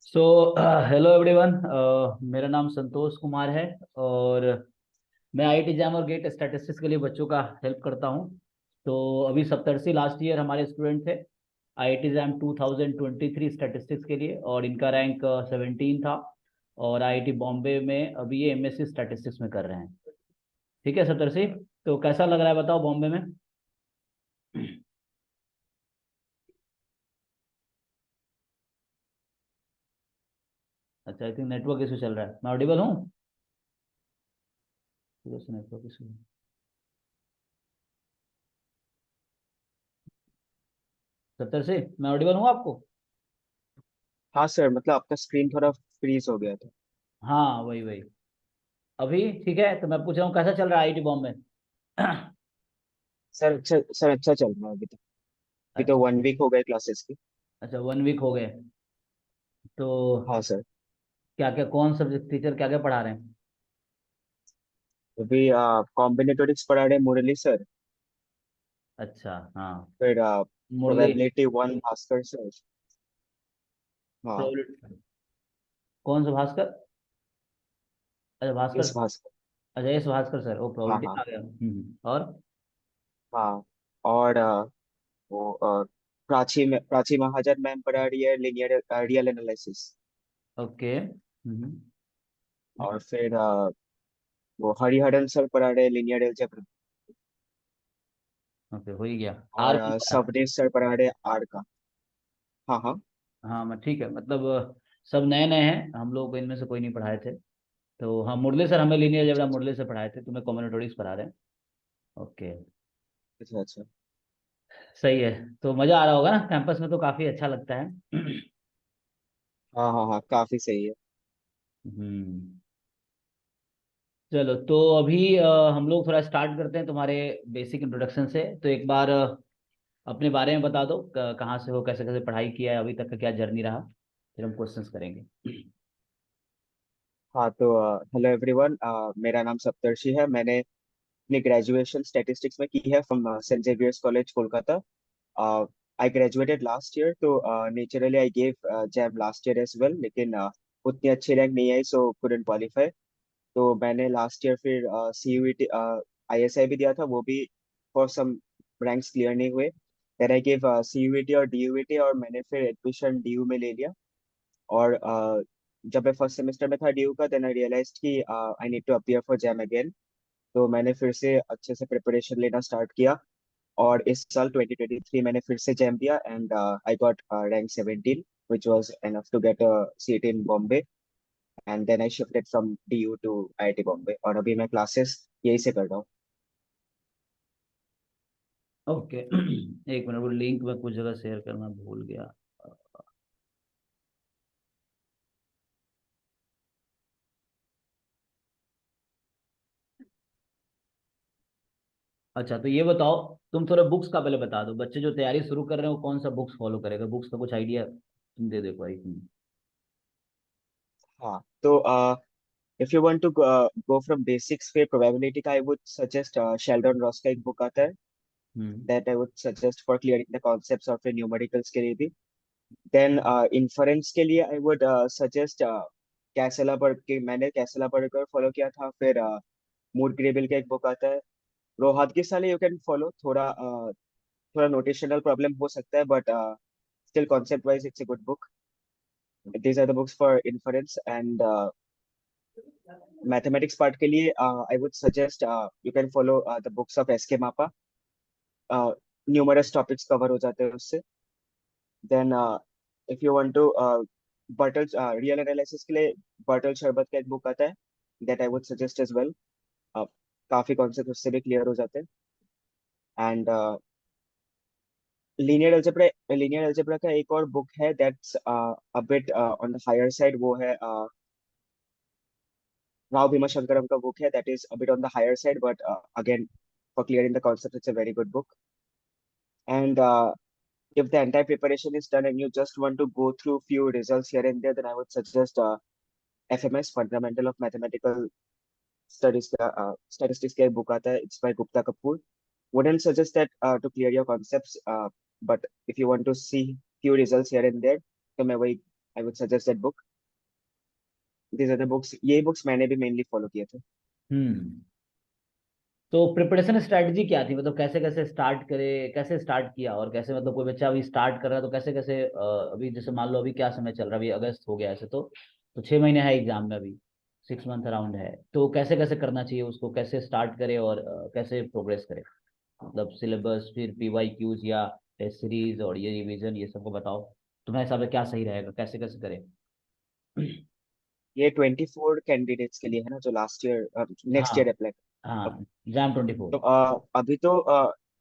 So hello everyone. मेरा नाम संतोष कुमार है और मैं आईआईटी जैम और गेट स्टैटिस्टिक्स के लिए बच्चों का हेल्प करता हूँ। तो अभी सप्तर्षि लास्ट ईयर हमारे स्टूडेंट थे आईआईटी जैम 2023 स्टैटिस्टिक्स के लिए, और इनका रैंक 17 था। और आईआईटी बॉम्बे में अभी ये एमएससी स्टैटिस्टिक्स में कर रहे हैं। ठीक है सप्तर्षि, तो कैसा लग रहा है बताओ बॉम्बे में? अच्छा, आई थिंक नेटवर्क इशू चल रहा है। मैं ऑडिबल हूँ? Network issue. सप्तर्षि, मैं ऑडिबल हूँ आपको? हाँ सर, मतलब आपका स्क्रीन थोड़ा फ्रीज हो गया था। हाँ, वही वही। अभी ठीक है, तो मैं पूछ रहा हूँ कैसा चल रहा है आईटी बॉम्बे? सर अच्छा चल रहा है अभी तक। अभी तो अच्छा। 1 वीक हो गए क्लासेस की। अच्छा, 1 वीक हो गए। तो हाँ सर। क्या क्या, कौन सब्जेक्ट टीचर क्या क्या पढ़ा रहे हैं? अभी कॉम्बिनेटोरिक्स पढ़ा रहे मुरली सर। अच्छा, हाँ। फिर Murali. Probability one Bhaskar sir. हाँ। प्रोबेबिलिटी। कौन सा भास्कर? अच्छा, भास्कर। इस भास्कर। अच्छा, यस भास्कर सर, वो हाँ प्रोबेबिलिटी हाँ आ गया। और हाँ। और वो प्राची महाजन मैम पढ़ा रही है लीनियर रियल एनालिसिस। ओके। और फिर वो हरिहरन सर पढ़ा रहे लीनियर अलजेब्रा। ओके, हो ही गया। आर और कौन पढ़ा रहा है? सबनेस सर पढ़ा रहे आर का। हाँ हाँ। हाँ, मैं ठीक है, मतलब सब नए नए हैं, हम लोग को इनमें से कोई नहीं पढ़ाए थे। तो हाँ, मुरली सर हमें लीनियर अलजेब्रा मुरली से पढ़ाए थे, तुम्हें कॉम्बिनेटोरिक्स पढ़ा रहे हैं। ओके। अच्छा अच्छा। सही है। तो मजा आ रहा होगा ना, कैंपस में तो काफी अच्छा लगता है। हाँ हाँ हाँ, काफी सही है। हम्म। चलो, तो अभी हम लोग थोड़ा स्टार्ट करते हैं तुम्हारे बेसिक इंट्रोडक्शन से। तो एक बार अपने बारे में बता दो, कहाँ से हो, कैसे कैसे पढ़ाई किया है, अभी तक का क्या जर्नी रहा। फिर हम क्वेश्चंस करेंगे। हाँ तो हेलो एवरीवन, मेरा नाम सप्तर्षि है। मैंने अपनी ग्रेजुएशन स्टैटिस्टिक्स में की है from saint Xavier's college Kolkata. I graduated last year, तो naturally I gave JAM last year as well, लेकिन उतनी अच्छी रैंक नहीं आई, सो कुडंट क्वालिफाई। तो मैंने लास्ट ईयर फिर सीयूईटी आईएसआई भी दिया था, वो भी फॉर सम रैंक्स क्लियर नहीं हुए। देन आई गेव सीयूईटी और डीयूईटी, और मैंने फिर एडमिशन डीयू में ले लिया। और जब मैं फर्स्ट सेमेस्टर में था ड्यू का, देन आई रियलाइज्ड कि I need to appear for JAM again. तो मैंने फिर से अच्छे से प्रिपरेशन लेना स्टार्ट किया। और इस साल 2023 मैंने फिर से जैम दिया, and I got rank 17, which was enough to get a seat in Bombay. And then I shifted from DU to IIT Bombay, और अभी मैं क्लासेस यही से कर रहा हूँ। ओके। एक मिनट, वो लिंक मैं कुछ जगह शेयर करना भूल गया। अच्छा, तो ये बताओ, तुम थोड़ा बुक्स का पहले बता दो, बच्चे जो तैयारी शुरू कर रहे हैं वो कौन सा बुक्स फॉलो करेगा, बुक्स का कुछ आइडिया तुम दे दो भाई। हाँ तो if you want to go from basics पे probability का, I would suggest Sheldon Ross का एक बुक आता है, हम्म। that I would suggest for clearing the concepts of the numericals के लिए भी। देन इन्फरेंस के लिए आई वुड सजेस्ट कैसेला बर्ग के, मैंने कैसेला बर्गर फॉलो किया था। फिर मूड ग्रेबिल का एक बुक आता है, रोहात के साले, यू कैन फॉलो। थोड़ा नोटेशनल प्रॉब्लम हो सकता है, but still concept wise it's a good book. These are the books for inference. And mathematics part के लिए I would suggest you can follow the books of S K Mapa. Numerous topics cover हो जाते हैं उससे। Then if you want to Bartle real analysis के लिए, Bartle Sherbert का एक बुक आता है, that I would suggest as well. काफी कॉन्सेप्ट उससे भी क्लियर हो जाते हैं। एंड लीनियर अलजेब्रा का एक और बुक है, that's a bit on the higher side. वो है राव भीमाशंकरम का बुक है, that is a bit on the higher side, but again for clearing the concept it's a very good book. And if the entire preparation is done and you just want to go through few results here and there, then I would suggest FMS, Fundamental of Mathematical Studies का statistics का एक book आता है, it's by Gupta Kapoor. Wouldn't suggest that to clear your concepts, but if you want to see few results here and there, तो मैं वही I would suggest that book. These are the books, ये books मैंने भी mainly follow किए थे. हम्म। तो preparation strategy क्या थी, मतलब कैसे कैसे स्टार्ट करे, कैसे स्टार्ट किया, और कैसे मतलब कोई बच्चा अभी स्टार्ट कर रहा है तो कैसे कैसे अभी जैसे मान लो अभी क्या समय चल रहा है, अभी अगस्त हो गया ऐसे तो 6 महीने है एग्जाम में अभी, 6 मंथ अराउंड है, तो कैसे कैसे करना चाहिए उसको, कैसे स्टार्ट करे और कैसे प्रोग्रेस करे, मतलब सिलेबस फिर PYQs या टेस्ट सीरीज और ये रिवीजन ये सबको बताओ, तुम्हारे हिसाब से क्या सही रहेगा, कैसे कैसे करे। ये 24 कैंडिडेट्स के लिए है ना, जो लास्ट ईयर नेक्स्ट ईयर हाँ अप्लाई. हाँ, जैम 24। तो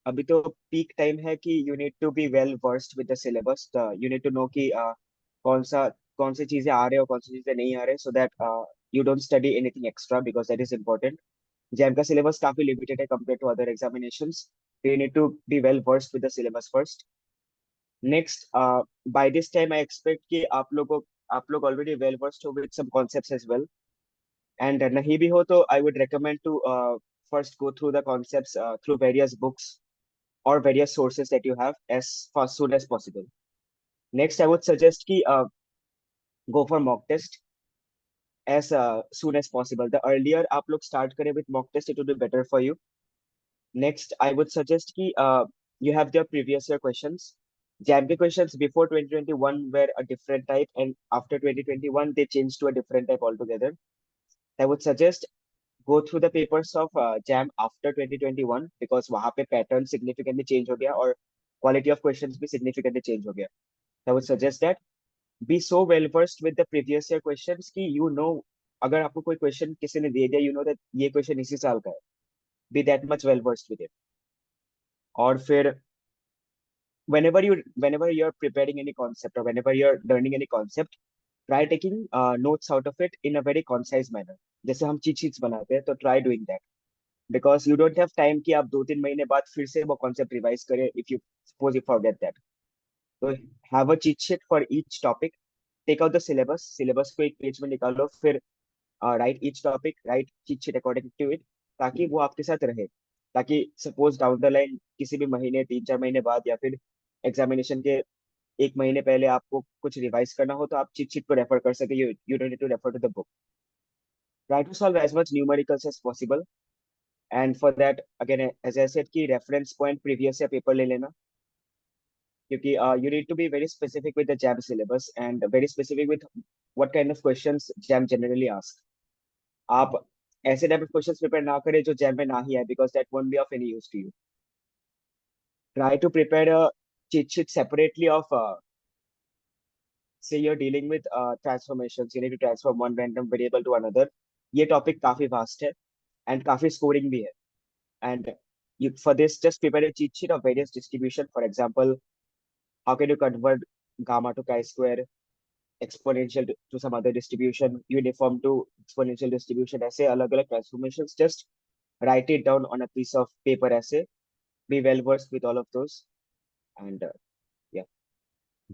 अभी तो पीक टाइम है कि you need to be well versed with the syllabus. You need to know कि कौन सा कौन सी चीजें आ रहे हो, कौन सी चीजें नहीं आ रहे, so that you don't study anything extra, because that is important. JAM का सिलेबस काफी लिमिटेड है compare to other examinations. You need to be well versed with the syllabus first. Next, by this time I expect कि आप लोग already well versed हो with some concepts as well. And नहीं भी हो तो I would recommend to first go through the concepts through various books or various sources that you have as fast soon as possible. Next, I would suggest ki go for mock test as soon as possible. The earlier आप लोग start करें with mock test, it would be better for you. Next, I would suggest ki you have their previous year questions. JAM के questions before 2021 were a different type, and after 2021 they changed to a different type altogether. I would suggest go through the papers of JAM after 2021, because वहाँ पे pattern significantly change हो गया और quality of questions भी significantly change हो गया. I would suggest that be so well versed with the previous year questions कि you know, अगर आपको कोई question किसी ने दे दिया, you know that ये question इसी साल का है. Be that much well versed with it. और फिर whenever you're preparing any concept or whenever you're learning any concept, try taking notes out of it in a very concise manner. जैसे हम cheat sheets बनाते हैं, तो try doing that. Because you don't have time कि आप 2-3 महीने बाद फिर से वो concept revise करें, if you suppose you forget that. So have a cheat sheet for each topic. Take out the syllabus को एक पेज में निकालो, फिर write each topic, write cheat sheet according to it, ताकि वो आपके साथ रहे. ताकि सपोज डाउन द लाइन किसी भी महीने, 3-4 महीने बाद, या फिर एग्जामिनेशन के 1 महीने पहले आपको कुछ रिवाइज करना हो, तो आप चीट शीट को रेफर कर सके. You don't need to refer to the book. Try to solve as much numericals as possible. And for that again, as I said, key reference point previous या paper ले लेना. क्योंकि you need to be very specific with the JAM syllabus and very specific with what kind of questions JAM generally ask. आप ऐसे type of questions prepare ना करें जो jam में ना ही आए, because that won't be of any use to you. Try to prepare a cheat sheet separately of say you're dealing with transformations. You need to transform one random variable to another. ये topic काफी vast है and काफी scoring भी है. And you, for this, just prepare a cheat sheet of various distribution. For example, how can you convert gamma to chi-square, exponential to some other distribution, uniform to exponential distribution, ऐसे अलग अलग transformations. Just write it down on a piece of paper ऐसे. Be well versed with all of those. And yeah,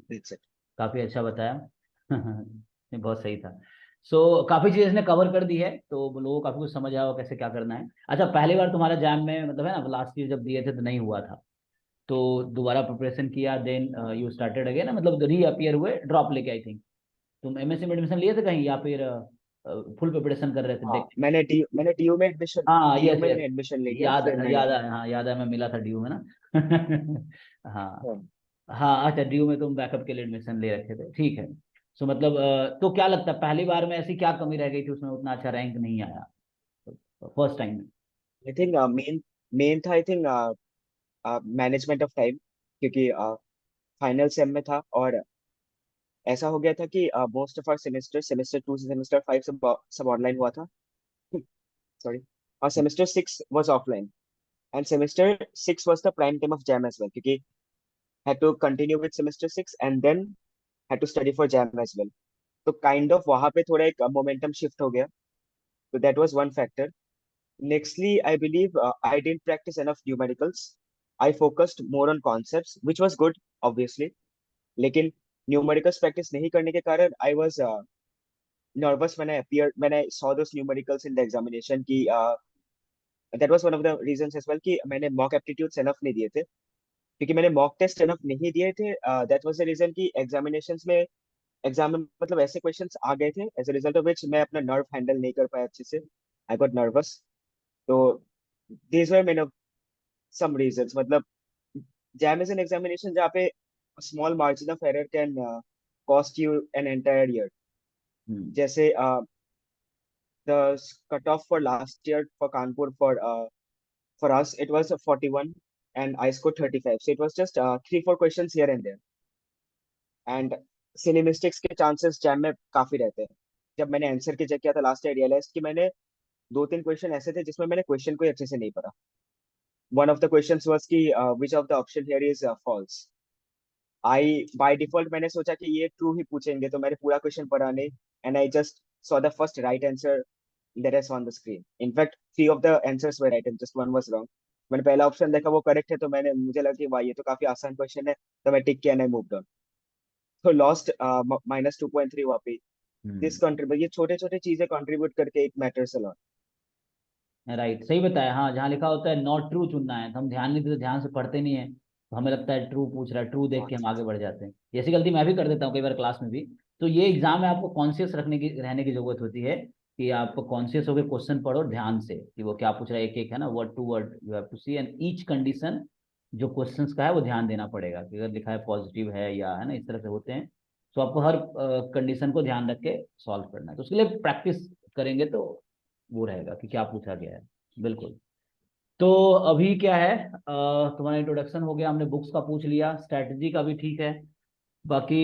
that's it. काफी अच्छा बताया। ये बहुत सही था। काफी चीजें इसने कवर कर दी है, तो लोगों को काफी कुछ समझ आया होगा कैसे क्या करना है। अच्छा, पहली बार तुम्हारा जैम में मतलब है ना, लास्ट ईयर जब दिए थे तो नहीं हुआ था, तो दोबारा प्रिपरेशन किया, देन यू स्टार्टेड अगेन ना, मतलब री अपीयर हुए ड्रॉप लेके, आई थिंक तुम MSc में एडमिशन लिए थे कहीं, या फिर फुल प्रिपरेशन कर रहे थे हाँ, देख। मैंने हाँ, यस डीयू में यस, मैंने एडमिशन ले लिया याद फिर मैं याद यहाँ. है, हाँ याद है, मैं मिला था ड्यू में ना। हाँ हाँ. हाँ, अच्छा ड्यू में तुम बैकअप के लिए एडमिशन ले रखे थे, ठीक है। मतलब तो क्या लगता है पहली बार में ऐसी क्या कमी रह गई थी उसमें, उतना अच्छा रैंक नहीं आया फर्स्ट टाइम में। आई थिंक मेन था, I think management of time. क्योंकि फाइनल सेम में था, और ऐसा हो गया था कि मोस्ट ऑफ आवर सेमेस्टर 2 से सेमेस्टर 5 सब ऑनलाइन हुआ था. सॉरी. और semester 6 was offline. And semester 6 was the prime time of JAM as well, क्योंकि had to continue with semester 6 and then had to study for jam as well. तो kind of वहां पे थोड़ा एक momentum shift हो गया. तो that was one factor. Nextly, I believe I didn't practice enough numericals. I focused more on concepts, which was good, obviously. लेकिन numericals practice नहीं करने के कारण I was nervous when I saw those numericals in the examination. कि that was one of the reasons as well कि मैंने mock aptitudes enough नहीं दिए थे, क्योंकि मैंने mock test enough नहीं दिए थे. That was the reason कि examinations में एग्जाम में मतलब ऐसे क्वेश्चंस आ गए थे, as a result of which मैं अपना नर्व हैंडल नहीं कर पाया अच्छे से, आई गॉट नर्वस। तो these were main of some reasons. मतलब जैम इज एन एग्जामिनेशन जहाँ पे small margin of error can cost you an entire year. Hmm. जैसे the cutoff for last year for Kanpur for us it was 41 and I scored 35. So it was just 3-4 questions here and there. And silly mistakes के chances jam में काफी रहते हैं। जब मैंने answer की check किया था लास्ट ईयर, रियलाइज कि मैंने 2-3 क्वेश्चन ऐसे थे जिसमें मैंने क्वेश्चन को ही अच्छे से नहीं पढ़ा। One of the questions was कि which of the option here is false. I by default मैंने सोचा कि ये ट्रू ही पूछेंगे, तो मैंने पूरा क्वेश्चन पढ़ा नहीं, and I just saw the first right answer that I saw on the screen. In fact, 3 of the answers were right and just one was wrong. मैंने पहला ऑप्शन देखा वो करेक्ट है, तो मैंने मुझे लगा कि वाह ये तो काफी आसान क्वेश्चन है, तो मैं टिक किया एंड आई मूव्ड ऑन। तो लॉस्ट -2.3 हुआ पे। This hmm. कंट्रीब्यूट, ये छोटे छोटे चीजें कंट्रीब्यूट करके it matters a lot. Right, सही बताया। हाँ, जहाँ लिखा होता है नॉट ट्रू चुनना है, तो हम ध्यान नहीं देते, ध्यान से पढ़ते नहीं है, तो हमें लगता है ट्रू पूछ रहा है, ट्रू देख के हम आगे बढ़ जाते हैं। ऐसी गलती मैं भी कर देता हूँ कई बार क्लास में भी। तो ये एग्जाम में आपको कॉन्शियस रहने की जरूरत होती है, कि आप कॉन्शियस होकर क्वेश्चन पढ़ो ध्यान से कि वो क्या पूछ रहा है। एक एक है ना, word to word you have to see and each condition जो क्वेश्चंस का है वो ध्यान देना पड़ेगा, कि अगर लिखा है पॉजिटिव है या है ना, इस तरह से होते हैं। तो आपको हर कंडीशन को ध्यान रख के सॉल्व करना है, तो उसके लिए प्रैक्टिस करेंगे तो वो रहेगा कि क्या पूछा गया है। बिल्कुल। तो अभी क्या है, तुम्हारा इंट्रोडक्शन हो गया, हमने बुक्स का पूछ लिया, स्ट्रैटेजी का भी ठीक है। बाकी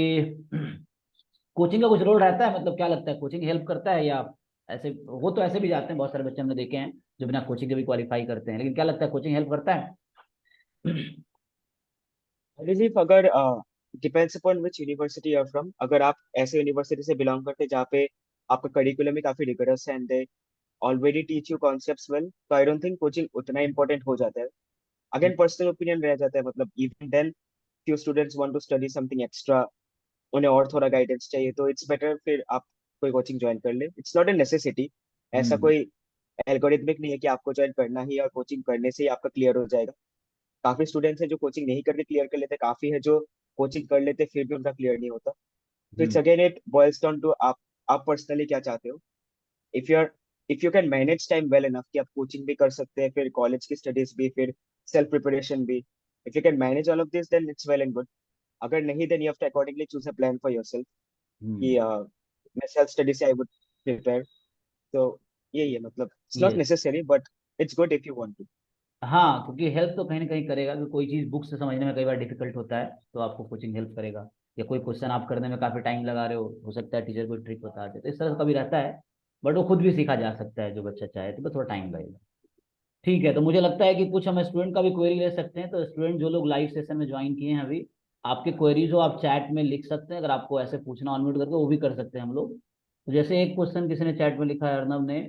कोचिंग का कुछ रोल रहता है, मतलब क्या लगता है, कोचिंग हेल्प करता है या ऐसे, वो तो ऐसे भी जाते हैं बहुत सारे बच्चे हमने देखे हैं जो बिना कोचिंग के भी क्वालिफाई करते हैं, लेकिन क्या लगता है कोचिंग हेल्प करता है? रिलीफ अगर depends upon which university you are from. अगर आप ऐसे यूनिवर्सिटी से बिलोंग करते हैं जहाँ पे आपका करिकुलम ही काफी रिगरस है and they already teach you concepts well, तो आई डोंट थिंक कोचिंग उतना इंपॉर्टेंट हो जाता है। अगेन पर्सनल ओपिनियन रह जाता है, मतलब even then few students want to study something extra, उन्हें और थोड़ा गाइडेंस चाहिए, तो इट्स बेटर फिर आप कोई कोचिंग ज्वाइन कर ले। It's not a necessity. ऐसा हम्म। कोई एल्गोरिथमिक नहीं है कि आपको ज्वाइन करना ही है और कोचिंग करने से ही आपका क्लियर हो जाएगा। काफी स्टूडेंट्स हैं जो कोचिंग नहीं करके क्लियर कर लेते, काफी है जो कोचिंग कर लेते फिर भी उनका क्लियर नहीं होता। तो it's hmm. Again it boils down to आप पर्सनली क्या चाहते हो। If you are if you can manage time well enough कि आप कोचिंग भी कर सकते हैं, फिर कॉलेज की स्टडीज भी, फिर सेल्फ प्रिपरेशन भी, if you can manage all of this then it's well and good. अगर नहीं then you have to accordingly choose a plan for yourself कि हम्म। मैं सेल्फ स्टडी से आई वुड प्रिपेयर। तो यही है, मतलब इट्स नॉट ये, necessary but it's good if you want to. हाँ, क्योंकि हेल्प तो कहीं ना कहीं करेगा, कि कोई चीज़ बुक से समझने में कई बार डिफिकल्ट होता है तो आपको कोचिंग हेल्प करेगा, या कोई क्वेश्चन आप करने में काफ़ी टाइम लगा रहे हो सकता है टीचर कोई ट्रिक बता दे, तो इस तरह का भी रहता है। बट वो खुद भी सीखा जा सकता है जो बच्चा चाहे, तो बस थोड़ा टाइम लगेगा। ठीक है, तो मुझे लगता है कि कुछ हम स्टूडेंट का भी क्वेरी ले सकते हैं, तो स्टूडेंट जो लोग लाइव सेशन में ज्वाइन किए हैं अभी, आपके क्वेरी जो आप चैट में लिख सकते हैं, अगर आपको ऐसे पूछना ऑनम्यूट करके वो भी कर सकते हैं हम लोग। तो जैसे एक क्वेश्चन किसी ने चैट में लिखा है, अर्नब ने,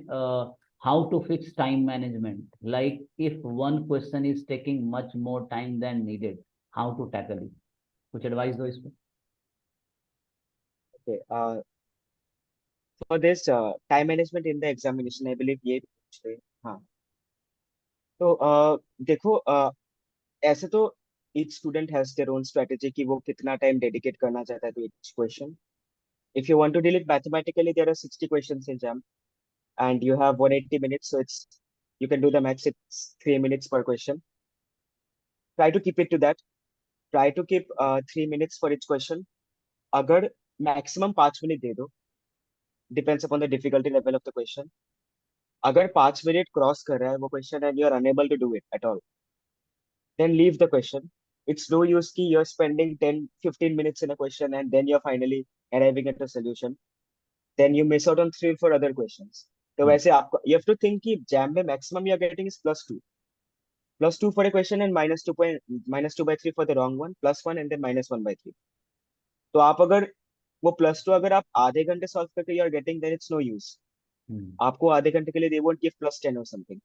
how to fix time management, like if one question is taking much more time then needed, how to tackle it. कुछ एडवाइस दो इस पे। Okay, for this time management in the examination I believe ये पूछ रहे हैं। हाँ, तो देखो, ऐसे तो each student has their own strategy कि वो कितना टाइम डेडिकेट करना चाहता है to each question. If you want to deal it mathematically, there are 60 questions in JAM and you have 180 minutes, so you can do the max, it's 3 minutes per question. Try to keep it to that. Try to keep 3 minutes for each question. अगर maximum 5 minute दे दो, depends upon the difficulty level of the question. अगर 5 minute cross कर रहा है वो question and you are unable to do it at all, then leave the question. It's no use कि you're spending 10-15 minutes in a question and then you're finally arriving at a solution. Then you miss out on 3 or 4 other questions. तो वैसे आपको you have to think कि jam में maximum you are getting is +2 for a question and -2/3 for the wrong one, +1 and then -1/3. तो आप अगर वो +2 अगर आप आधे घंटे सॉल्व करके you are getting, then it's no use. हम्म। आपको आधे घंटे के लिए they won't give +10 or something.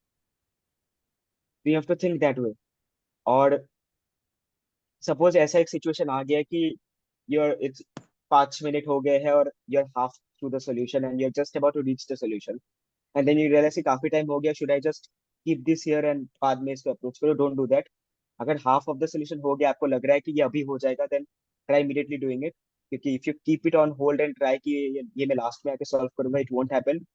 So you have to think that way. और सपोज ऐसा एक सिचुएशन आ गया कि योर इट्स 5 मिनट हो गए हैं और your half through the solution and your just about to reach the solution, and then you realize कि काफी टाइम हो गया, should I just keep this here and बाद में इसको अप्रोच करो। Don't do that. अगर हाफ ऑफ द सॉल्यूशन हो गया, आपको लग रहा है कि ये अभी हो जाएगा, then try immediately doing it. क्योंकि if you keep it on hold and try कि ये मैं लास्ट में आके सॉल्व करूंगा, it won't happen.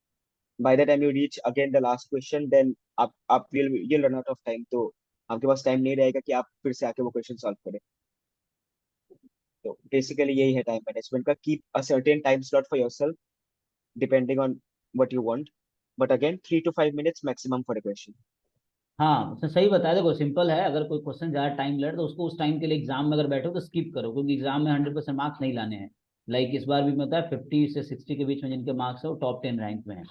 By the time you reach again the last question, then आप you'll run out of time, तो आपके पास टाइम नहीं रहेगा कि आप फिर से आके वो क्वेश्चन सॉल्व करें। तो बेसिकली यही है टाइम मैनेजमेंट का, keep a certain time slot for yourself depending on what you want, but again 3 to 5 minutes maximum for a question. हाँ, उसने सही बताया। देखो सिंपल है, अगर कोई क्वेश्चन ज़्यादा टाइम ले रहा है तो उसको उस टाइम के लिए एग्जाम में अगर बैठो तो स्किप करो, क्योंकि एग्जाम में 100% मार्क्स नहीं लाने हैं। लाइक इस बार भी मैं बताया 50 से 60 के बीच में जिनके मार्क्स है वो टॉप 10 रैंक में है।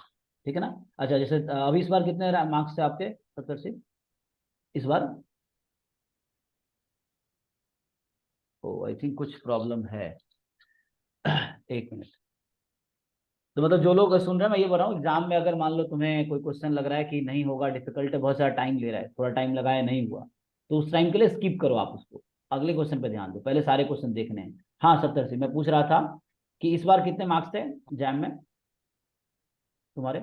ठीक है ना। अच्छा, जैसे अभी इस बार कितने मार्क्स थे आपके 70 से इस बार? ओ आई थिंक कुछ प्रॉब्लम है। एक मिनट। तो मतलब जो लोग सुन रहे हैं, मैं ये बोल रहा हूँ, एग्जाम में अगर मान लो तुम्हें कोई क्वेश्चन लग रहा है कि नहीं होगा, डिफिकल्ट है, बहुत सारा टाइम ले रहा है, थोड़ा टाइम लगाया नहीं हुआ, तो उस टाइम के लिए स्किप करो आप उसको। अगले क्वेश्चन पे ध्यान दो, पहले सारे क्वेश्चन देखने हैं। हाँ 70 से मैं पूछ रहा था कि इस बार कितने मार्क्स थे एग्जाम में तुम्हारे?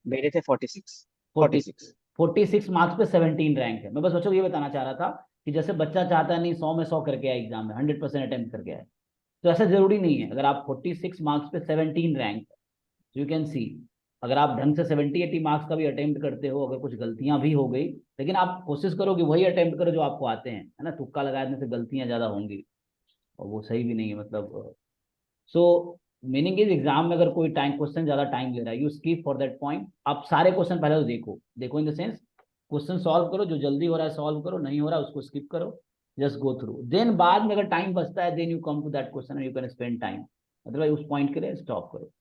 मेरे थे 46। 40। 46। 46 मार्क्स पे 17 रैंक है। मैं बस बच्चों को ये बताना चाह रहा था कि जैसे बच्चा चाहता है नहीं 100 में 100 करके आए एग्जाम में, 100% अटेम्प्ट करके आए, तो ऐसा जरूरी नहीं है। अगर आप 46 मार्क्स पे 17 रैंक, यू कैन सी, अगर आप ढंग से 70-80 मार्क्स का भी अटेम्प्ट करते हो, अगर कुछ गलतियां भी हो गई, लेकिन आप कोशिश करो कि वही अटेम्प्ट करो जो आपको आते हैं, है ना। तुक्का लगाने से गलतियां ज्यादा होंगी और वो सही भी नहीं है, मतलब। सो मीनिंग इज, एग्जाम में अगर कोई टाइम क्वेश्चन ज्यादा टाइम ले रहा है, you skip for that point. आप सारे क्वेश्चन पहले तो देखो, देखो in the sense question solve करो, जो जल्दी हो रहा है सॉल्व करो, नहीं हो रहा है उसको स्किप करो, जस्ट गो थ्रू। देन बाद में अगर टाइम बचता है, then you come to that question and you can spend time. Otherwise उस पॉइंट के लिए स्टॉप करो।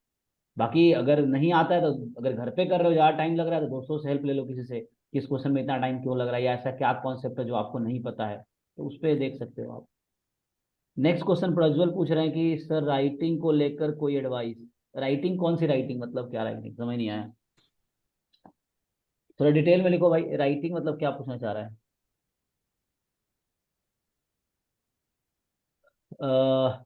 बाकी अगर नहीं आता है तो, अगर घर पे कर रहे हो ज़्यादा टाइम लग रहा है, तो दोस्तों से हेल्प ले लो किसी से, कि इस क्वेश्चन में इतना टाइम क्यों लग रहा है, या ऐसा क्या कॉन्सेप्ट है जो आपको नहीं पता है, तो उस पर देख सकते हो आप। नेक्स्ट क्वेश्चन प्रज्वल पूछ रहे हैं कि सर राइटिंग को लेकर कोई एडवाइस। राइटिंग कौन सी राइटिंग, मतलब क्या राइटिंग, समझ नहीं आया। थोड़ा डिटेल में लिखो भाई, राइटिंग मतलब क्या पूछना चाह रहा है। अह,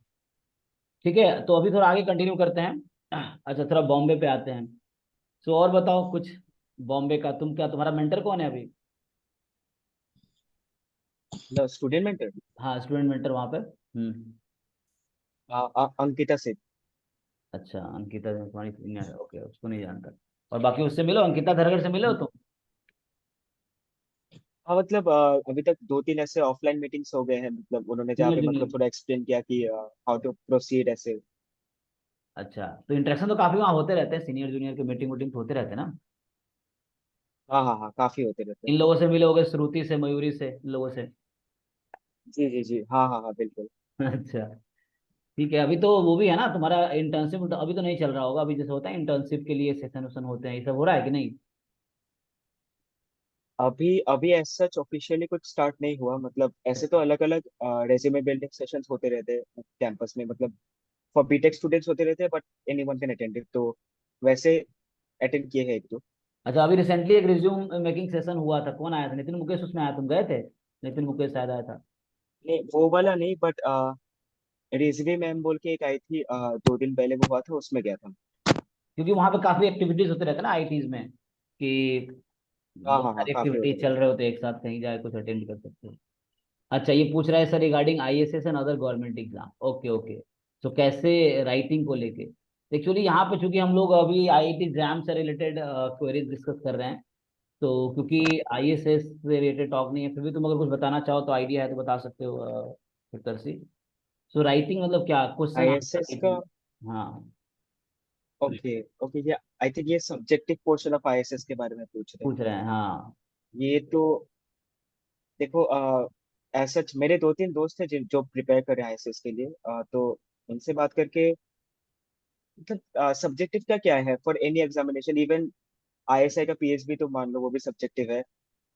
ठीक है, तो अभी थोड़ा आगे कंटिन्यू करते हैं। अच्छा, थोड़ा बॉम्बे पे आते हैं। सो और बताओ कुछ बॉम्बे का। तुम क्या, तुम्हारा मेंटर कौन है अभी? The student mentor. हाँ, स्टूडेंट मेंटर वहाँ पे। अंकिता से। अच्छा, अंकिता तुम्हारी सीनियर है, ओके, उसको नहीं जानता। और बाकी उससे मिलो, अंकिता धरगड़ से मिलो तुम? हाँ मतलब अभी तक 2-3 ऐसे ऑफलाइन मीटिंग्स हो गए हैं, मतलब उन्होंने जहाँ जूनियर पे मतलब जूनियर। थोड़ा एक्सप्लेन किया कि हाउ टू प्रोसीड ऐसे। अच्छा, तो इंटरेक्शन तो काफी वहाँ होते रहते हैं, सीनियर जूनियर के मीटिंग वूटिंग तो होते रहते हैं ना। हाँ हाँ हाँ, काफी होते रहते हैं। इन लोगों से मिले होगे, श्रुति से, मयूरी से, इन लोगों से? जी जी जी, हाँ हाँ हाँ, बिल्कुल। अच्छा, ठीक है। अभी तो वो भी है ना तुम्हारा इंटर्नशिप, अभी तो नहीं चल रहा होगा, अभी जैसे होता है इंटर्नशिप के लिए सेशन वेशन होते हैं, ये सब हो रहा है कि नहीं? अभी अभी ऐसा सच ऑफिशियली कुछ स्टार्ट नहीं हुआ, मतलब ऐसे तो अलग अलग रेज्यूमे बिल्डिंग सेशंस होते रहते हैं कैंपस में, मतलब फॉर बीटेक स्टूडेंट्स होते रहते हैं, but anyone can attend it, तो वैसे अटेंड किए हैं एक दो। अच्छा, अभी रिसेंटली एक रिज्यूम मेकिंग सेशन हुआ था, कौन आया था? नितिन मुकेश उसमें आया, तुम गए थे? नितिन मुकेश शायद आया था। नहीं वो वाला नहीं, बट रिजवी मैम बोल के एक आई थी 2 दिन पहले, वो हुआ था, उसमें गया था। क्योंकि वहां पे काफी एक्टिविटीज होते रहते हैं ना आईटीज में, कि हाँ बहुत हाँ हाँ, सारी काफी होते एक्टिविटीज चल रहते रहे होते हैं एक साथ, कहीं जाए कुछ अटेंड कर सकते हो। अच्छा, ये पूछ रहा है sir regarding ISS and other government exam. Okay okay. तो कैसे राइटिंग को लेके, एक्चुअली यहाँ पे चूंकि हम लोग अभी आईआईटी एग्जाम से रिलेटेड क्वेरीज डिस्कस कर रहे हैं, तो क्योंकि आईएसएस से रिलेटेड टॉक नहीं है, फिर भी तुम अगर कुछ बताना चाहो तो आइडिया है तो बता सकते हो उत्तर से। सो राइटिंग मतलब क्या, हैं। क्वेश्चन आईएसएस का। आंसर? हाँ, ओके ओके, ये आई थिंक ये सब्जेक्टिव पोर्शन ऑफ आईएसएस के बारे में पूछ रहे हैं। पूछ रहे हैं हाँ। ये तो देखो, ऐसा मेरे 2-3 दोस्त हैं जो प्रिपेयर कर रहे हैं आईएसएस के लिए, तो उनसे बात करके, मतलब सब्जेक्टिव का क्या है for any examination, even ISI का पीएसबी तो मान लो वो भी सब्जेक्टिव है।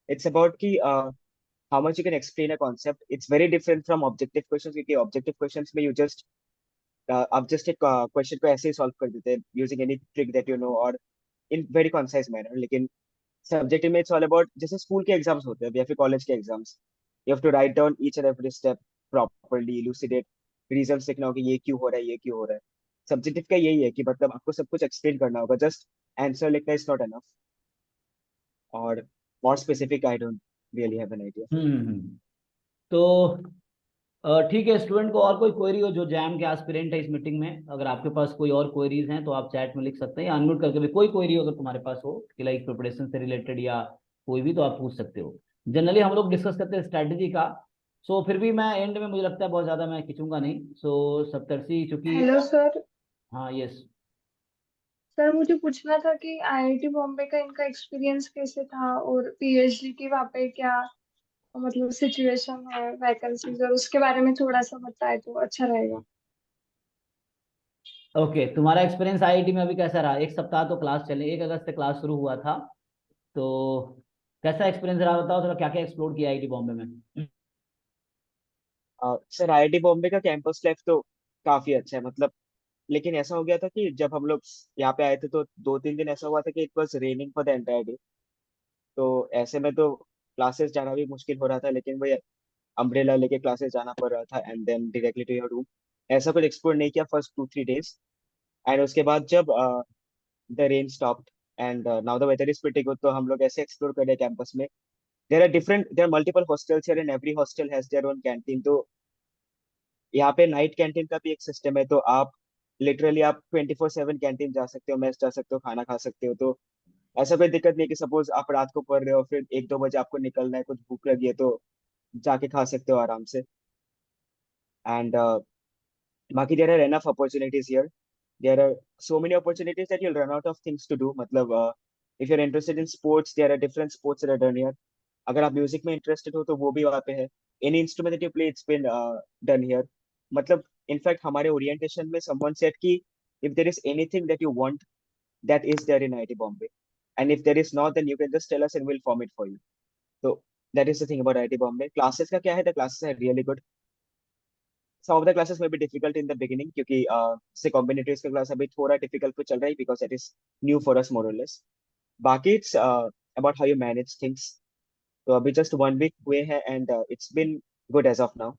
इट्स अबाउट कि how much you can explain a concept, it's very different from objective questions, क्योंकि ऑब्जेक्टिव क्वेश्चंस में यू जस्ट आप जस्ट एक क्वेश्चन को ऐसे ही सॉल्व कर देते हैं using any trick that you know, और इन वेरी कंसाइज मैनर। लेकिन सब्जेक्टिव में इट्स ऑल अबाउट, जैसे स्कूल के एग्जाम्स होते हैं या फिर कॉलेज के exams, you have to write down each and every step properly, elucidate reasons लिखना होगा, ये क्यों हो रहा है, ये क्यों हो रहा है। सब्जेक्टिव का यही है कि मतलब आपको सब कुछ एक्सप्लेन करना होगा, जस्ट आंसर लिखना इज नॉट एनफ। और specific I don't really have an idea. Hmm. तो ठीक है, स्टूडेंट को और कोई क्वेरी हो जो जैम के एस्पिरेंट है इस मीटिंग में, अगर आपके पास कोई और क्वेरीज हैं तो आप चैट में लिख सकते हैं, या अनम्यूट करके भी कोई क्वेरी अगर तुम्हारे पास हो कि लाइक प्रिपरेशन से रिलेटेड या कोई भी, तो आप पूछ सकते हो। जनरली हम लोग डिस्कस करते हैं स्ट्रैटेजी का। सो फिर भी मैं एंड में, मुझे लगता है बहुत ज़्यादा मैं खींचूंगा नहीं। सो सप्तर्षि चूंकि, हेलो सर। हाँ यस। सर मुझे पूछना था कि आईआईटी बॉम्बे का इनका एक्सपीरियंस कैसे था, और पीएचडी की वहाँ पे क्या मतलब सिचुएशन है, वैकेंसीज, और उसके बारे में थोड़ा सा बताए तो अच्छा रहेगा। ओके, तुम्हारा एक्सपीरियंस आईआईटी में अभी कैसा रहा? एक सप्ताह तो क्लास चले, 1 अगस्त से क्लास शुरू हुआ था, तो कैसा एक्सपीरियंस रहा बताओ थोड़ा, क्या क्या एक्सप्लोर किया आईआईटी बॉम्बे में? सर आईआईटी बॉम्बे का कैंपस लाइफ तो काफी अच्छा है, मतलब लेकिन ऐसा हो गया था कि जब हम लोग यहाँ पे आए थे तो 2-3 दिन ऐसा हुआ था कि it was raining for the entire day. तो ऐसे में तो क्लासेस जाना भी मुश्किल हो रहा था, लेकिन वो अम्ब्रेला लेके क्लासेस जाना पड़ रहा था and then directly to your room. ऐसा कुछ एक्सप्लोर नहीं किया फर्स्ट 2-3 डेज। एंड उसके बाद जब the rain stopped and now the weather is pretty good, तो हम लोग ऐसे एक्सप्लोर कर रहे कैंपस में। There are multiple hostels here and every hostel has their own canteen. तो यहाँ पे नाइट कैंटीन का भी एक सिस्टम है, तो आप लिटरली आप 24/7 कैंटीन जा सकते हो, मेस जा सकते हो, खाना खा सकते हो। तो ऐसा कोई दिक्कत नहीं है कि सपोज आप रात को पढ़ रहे हो फिर 1-2 बजे आपको निकलना है, कुछ भूख लगी है तो जाके खा सकते हो आराम से। एंड बाकी there are enough opportunities here. There are so many opportunities that you'll run out of things to do। मतलब if you are interested in sports, there are different sports that are done here. अगर आप music में interested हो तो वो भी वहाँ पे है। Any instrument that you play it's been done here. मतलब इनफैक्ट हमारे ओरिएंटेशन में समवन सेड कि if there is anything that you want, that is there in IIT Bombay, and if there is not, then you can just tell us and we'll form it for you. So that is the thing about IIT Bombay. Classes का क्या है? The classes are really good. Some of the classes may be difficult in the beginning क्योंकि से combinatorics का class अभी थोड़ा difficult तो चल रहा है because that is new for us more or less. बाकी it's about how you manage things. तो अभी just 1 week हुए हैं and it's been good as of now.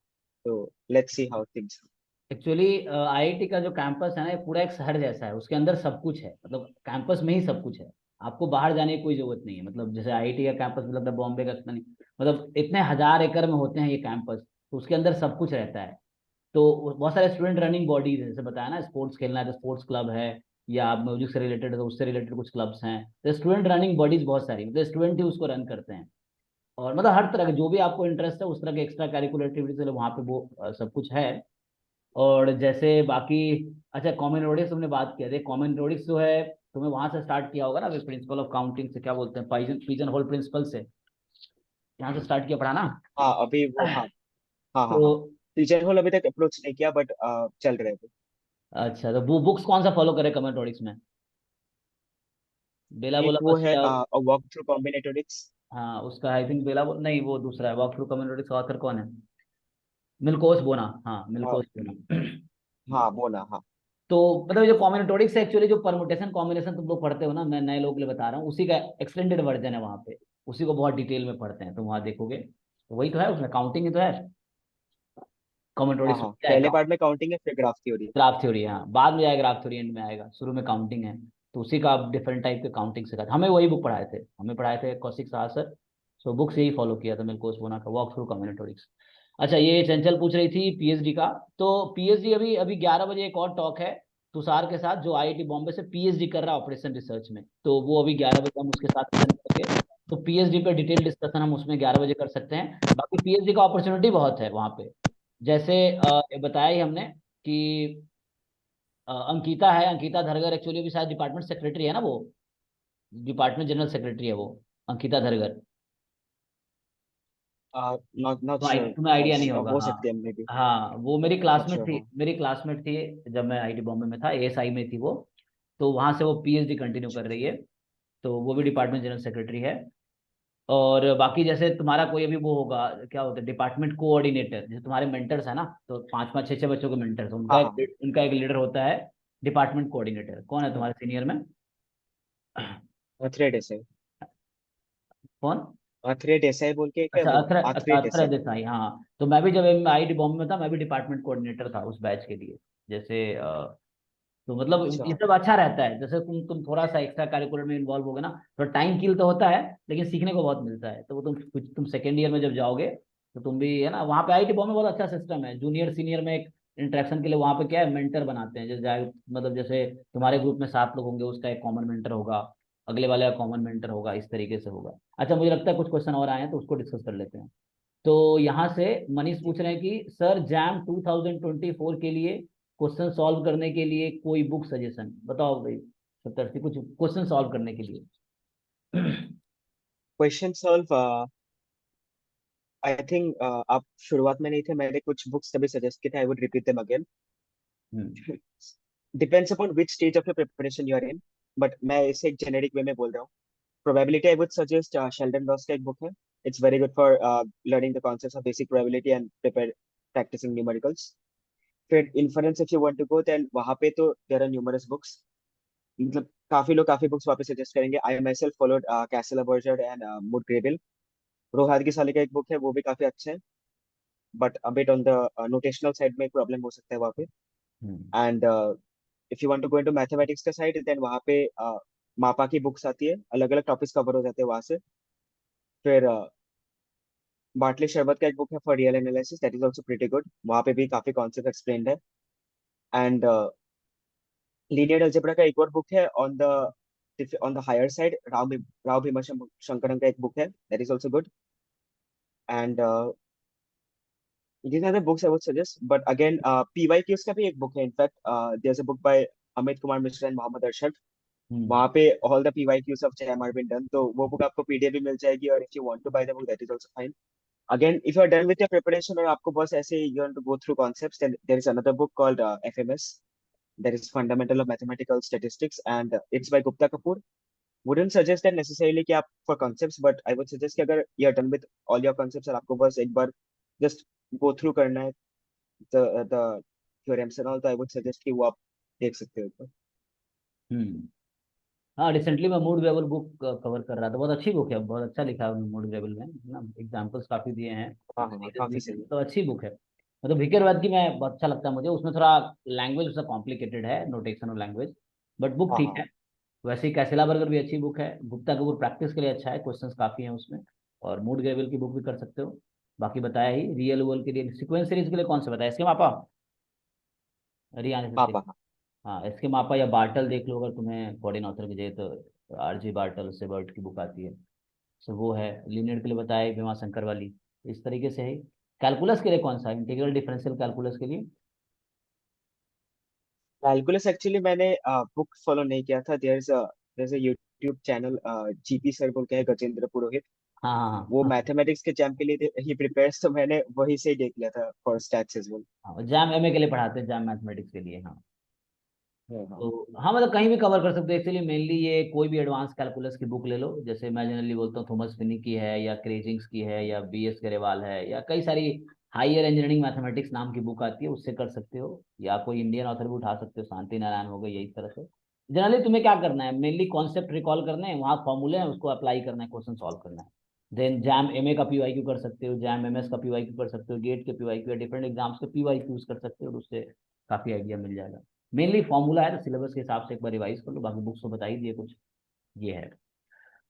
So let's see how things. Actually IIT का जो campus है ना, ये पूरा एक शहर जैसा है, उसके अंदर सब कुछ है, मतलब कैंपस में ही सब कुछ है। आपको बाहर जाने की कोई जरूरत नहीं है, मतलब जैसे आईआईटी का कैंपस मतलब बॉम्बे का इतना नहीं, मतलब इतने हजार एकड़ में होते हैं ये कैंपस, तो उसके अंदर सब कुछ रहता है। तो बहुत सारे स्टूडेंट रनिंग बॉडीज है, जैसे बताया ना, स्पोर्ट्स खेलना है तो स्पोर्ट्स क्लब है, या आप म्यूजिक से रिलेटेड है तो उससे रिलेटेड कुछ क्लब्स हैं। तो स्टूडेंट रनिंग बॉडीज बहुत सारी, मतलब स्टूडेंट ही उसको रन करते हैं। और मतलब हर तरह के जो भी आपको इंटरेस्ट है उस तरह के एक्स्ट्रा करिकुलर एक्टिविटीज वहाँ पे वो सब कुछ है। और जैसे बाकी, अच्छा कॉमन रोडिक्स तुमने बात किया, देख कॉमन रोडिक्स जो है, तुम्हें वहां से स्टार्ट किया होगा ना, प्रिंसिपल ऑफ काउंटिंग से, क्या बोलते हैं, पाइजन पीजन होल प्रिंसिपल से, यहाँ से स्टार्ट किया पढ़ाना। हाँ अभी वो, हाँ हाँ हाँ तो हाँ। टीचर होल अभी तक अप्रोच नहीं किया बट चल रहे थे। अच्छा, तो वो बुक्स कौन सा फॉलो करे कॉमन रोडिक्स में? बेला एक बोला वो बस है या? Walk through combinatorics. हाँ उसका आई थिंक बेला नहीं, वो दूसरा है, वॉक थ्रू कॉमन रोडिक्स का ऑथर कौन है? मिल्कोस बोना, हाँ मिल्कोस बोना। हाँ वो ना, हाँ। तो मतलब जो कॉम्बिनेटोरिक्स है, एक्चुअली जो परमुटेशन कॉम्बिनेशन तुम लोग पढ़ते हो ना, मैं नए लोग के लिए बता रहा हूँ, उसी का एक्सटेंडेड वर्जन है वहाँ पे। उसी को बहुत डिटेल में पढ़ते हैं, तो वहाँ देखोगे तो वही तो है, उसमें काउंटिंग ही तो है। हाँ कॉम्बिनेटोरिक्स हाँ, क्या है? पहले पार्ट में काउंटिंग है फिर ग्राफ थ्योरी। ग्राफ थ्योरी, हाँ बाद में आएगा, ग्राफ थ्योरी एंड में आएगा, शुरू में काउंटिंग है। तो उसी का आप डिफरेंट टाइप के काउंटिंग सिखाते, हमें वही बुक पढ़ाए थे, हमें पढ़ाए थे Kaushik Shah sir. So book से ही फॉलो किया था मिल्कोस बोना का वॉक थ्रू कॉम्बिनेटोरिक्स। अच्छा, ये चंचल पूछ रही थी पीएचडी का। तो पीएचडी अभी अभी 11 बजे एक और टॉक है तुषार के साथ, जो आईआईटी बॉम्बे से पीएचडी कर रहा है ऑपरेशन रिसर्च में, तो वो अभी 11 बजे हम उसके साथ अटेंड करेंगे। तो पीएचडी पे डिटेल डिस्कशन हम उसमें 11 बजे कर सकते हैं। बाकी पीएचडी का अपॉर्चुनिटी बहुत है वहाँ पे, जैसे बताया ही हमने कि अंकिता है, अंकिता धरगर, एक्चुअली अभी शायद डिपार्टमेंट सेक्रेटरी है ना वो, डिपार्टमेंट जनरल सेक्रेटरी है वो, अंकिता धरगर। नॉट नॉट तो श्योर। तुम्हें आइडिया नहीं होगा, हो हाँ। सकते हैं मे बी। हाँ वो मेरी नॉट क्लासमेट श्योर, थी, हाँ। मेरी क्लासमेट थी जब मैं आईटी बॉम्बे में था, एएसआई में थी वो। तो वहां से वो पीएचडी कंटिन्यू कर रही है, तो वो भी डिपार्टमेंट जनरल सेक्रेटरी है। और बाकी जैसे तुम्हारा कोई अभी वो होगा, क्या होता है, डिपार्टमेंट कोऑर्डिनेटर, जैसे तुम्हारे मेंटर्स है ना, तो 5 5 6 6 बच्चों के मेंटर्स, हाँ हाँ उनका एक लीडर होता है। डिपार्टमेंट कोऑर्डिनेटर कौन है तुम्हारे सीनियर में? हाँ। थ्रेड ऐसे, कौन? थ्रेड ऐसे बोल के क्या अच्छा वो, अथर, थ्रेड अथर ऐसे। देसाई, हाँ। तो मैं भी जब आईआईटी बॉम्बे में था, मैं भी डिपार्टमेंट कोऑर्डिनेटर था उस बैच के लिए। जैसे तो मतलब ये अच्छा। सब अच्छा रहता है, जैसे तुम थोड़ा सा एक्स्ट्रा करिकुलर में इन्वॉल्व हो गए ना, तो टाइम किल तो होता है लेकिन सीखने को बहुत मिलता है। तो वो तुम सेकेंड ईयर में जब जाओगे तो तुम भी है ना, वहाँ पे आईआईटी बॉम्बे में बहुत अच्छा सिस्टम है, जूनियर सीनियर में एक इंटरेक्शन के लिए वहाँ पे क्या है, मेंटर बनाते हैं, जैसे मतलब जैसे तुम्हारे ग्रुप में 7 लोग होंगे, उसका एक कॉमन मेंटर होगा, अगले वाले का कॉमन मेंटर होगा, इस तरीके से होगा। अच्छा, मुझे लगता है कुछ क्वेश्चन और आए हैं तो उसको डिस्कस कर लेते हैं। तो यहाँ से मनीष पूछ रहे हैं कि सर जैम 2024 के लिए क्वेश्चन सॉल्व करने के लिए कोई बुक सजेशन बताओ भाई, सत्तर कुछ क्वेश्चन सॉल्व करने के लिए। क्वेश्चन सॉल्व, आई थिंक आप शुरुआत में नहीं थे, मैंने कुछ बुक्स तभी सजेस्ट किए थे, I would repeat them again. Hmm. Depends upon which stage of your preparation you are in, but मैं इसे एक जेनेरिक वे में बोल रहा हूँ। Probability, I would suggest Sheldon Ross का एक book है. It's very good for learning the concepts of basic probability and practicing numericals. फिर inference, if you want to go, then वहाँ पे तो there are numerous books. मतलब काफी लोग काफी बुक्स वापस सजेस्ट करेंगे. I myself followed Castle Burchard and Mood Grable. रोहात की साले का एक बुक है, वो भी काफी अच्छा है, but a bit on the notational side में प्रॉब्लम हो सकता है वहाँ पे. हम्म। And if you want to go into mathematics का side, then वहाँ पे मापा की बुक्स आती है, अलग अलग टॉपिक्स कवर हो जाते हैं वहाँ से. फिर बाटले शरबत का एक बुक है for real analysis, that is also pretty good, वहाँ पे भी काफी कॉन्सेप्ट एक्सप्लेन्ड है. एंड लीनियर अलजेब्रा का एक और बुक है on the higher side, Rao Bhimasankaran का एक बुक है, that is also good. And these are the books I would suggest. But again, PYQs का भी एक बुक है, in fact there's a book by Amit Kumar Mishra and Mohammad Arshad. Hmm. वहाँ पे all the PYQs of JAM are been done, तो वो book आपको PDF भी मिल जाएगी, और if you want to buy the book, that is also fine. Again, if you are done with your preparation और आपको बस ऐसे you want to go through concepts, then there is another book called FMS, that is Fundamental of Mathematical Statistics, and it's by Gupta Kapoor. Wouldn't suggest that necessarily कि आप for concepts, but I would suggest कि अगर you are done with all your concepts और आपको बस एक बार just go through करना है the theorems and all, तो I would suggest कि वो आप देख सकते हो एक बार. हम्म। हाँ, रिसेंटली मैं मूड वेबल बुक कवर कर रहा था, बहुत अच्छी बुक है, बहुत अच्छा लिखा है मूड वेबल में ना, एग्जांपल्स काफी दिए हैं, हाँ हाँ हाँ, एक्सपीरियंस भी काफी है, सही है. तो अच्छी बुक है। मतलब विकेरवाद की मैं बहुत अच्छा लगता है मुझे, उसमें थोड़ा लैंग्वेज उसका कॉम्प्लिकेटेड है, नोटेशन और लैंग्वेज, बट बुक हाँ ठीक हाँ है। वैसे ही कैसेला बर्गर भी अच्छी बुक है, गुप्ता कपूर प्रैक्टिस के लिए अच्छा है, क्वेश्चंस काफी हैं उसमें। और मूड वेबल की बुक भी कर सकते हो। बाकी बताया ही, रियल वर्ल्ड के लिए सीक्वेंस सीरीज के लिए कौन सा बताया, इसके मापा हरियाणा से। पापा. हाँ हाँ, इसके मापा या बार्टल देख लो, अगर तुम्हें कोडिन ऑथर की चाहिए तो आरजी बार्टल से बर्ट की बुक आती है, सो वो है। लीनियर के लिए बताया भीमा शंकर वाली, इस तरीके से है। कैलकुलस के लिए कौन सा, इंटीग्रल डिफरेंशियल कैलकुलस के लिए। कैलकुलस एक्चुअली मैंने बुक फॉलो नहीं किया था. There is a YouTube channel, GP sir बोल के है, गजेंद्र पुरोहित. हाँ हाँ वो हाँ मैथमेटिक्स के एग्जाम के लिए ही प्रिपेयर्स, तो मैंने वही से ही देख लिया था फॉर स्टैट्स एज वेल. हाँ, जैम एमए के लिए पढ़ाते हैं, जैम मैथमेटिक्स के लिए, हाँ। हाँ हाँ. तो हाँ, मतलब कहीं भी कवर कर सकते हो, इसलिए मेनली ये कोई भी एडवांस कैलकुलस की बुक ले लो, जैसे मैं जनरली बोलता हूँ थॉमस फिनी की है, या क्रेजिंग्स की है, या बीएस गरेवाल है, या कई सारी हायर इंजीनियरिंग मैथमेटिक्स नाम की बुक आती है, उससे कर सकते हो। या कोई इंडियन ऑथर भी उठा सकते हो, शांति नारायण हो गई, यही तरह से। जनरली तुम्हें क्या करना है, मेनली कॉन्सेप्ट रिकॉल करने हैं, वहाँ फॉर्मूले हैं, उसको अप्लाई करना है, क्वेश्चन सॉल्व करना है। देन जैम एमए का पीवाईक्यू कर सकते हो, जैम एमएस का पीवाईक्यू कर सकते हो, गेट के पीवाईक्यू या डिफरेंट एग्जाम्स के पीवाईक्यूज कर सकते हो, और उससे काफी आइडिया मिल जाएगा। मेनली फॉर्मूला है, तो सिलेबस के हिसाब से एक बार रिवाइज कर लो, बाकी बुक्स तो बता ही दिए कुछ, ये है।